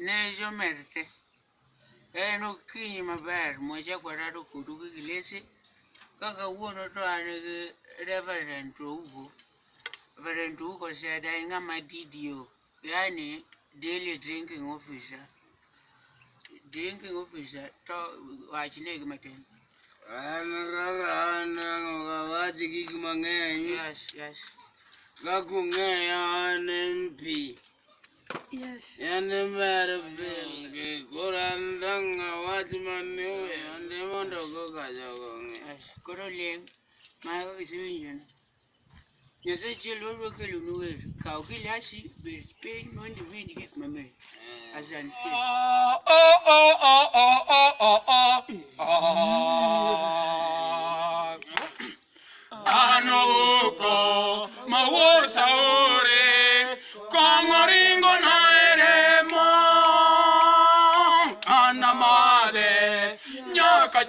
nejo merte eno kinyi maber moja kwarado kudu gilese kaka wuono to ane Reverend Ugo said I ngama DDO yani daily drinking officer to wachine gimaten wachi gik mang'eny. Yes. Kakung'eyo an MP. Yes. Yan mer bil. Koran dang wach maniwe. Ande mondo go kajogo ng'e. Yes. Koro leng. Ma isiwinjo. Nyase chielo kelo nuwer. Kaw kilasi bet piny mondo wind gik maber. Asante. Anoko mawor saore kongoringo na eremo anamade nyaka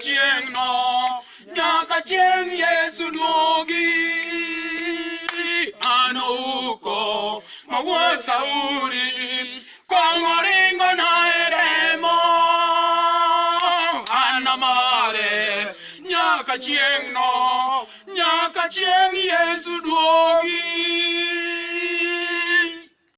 chieng Yesu duogi anoko mawor saore kongoringo na eremo anamade nyaka chieng Yesu duogi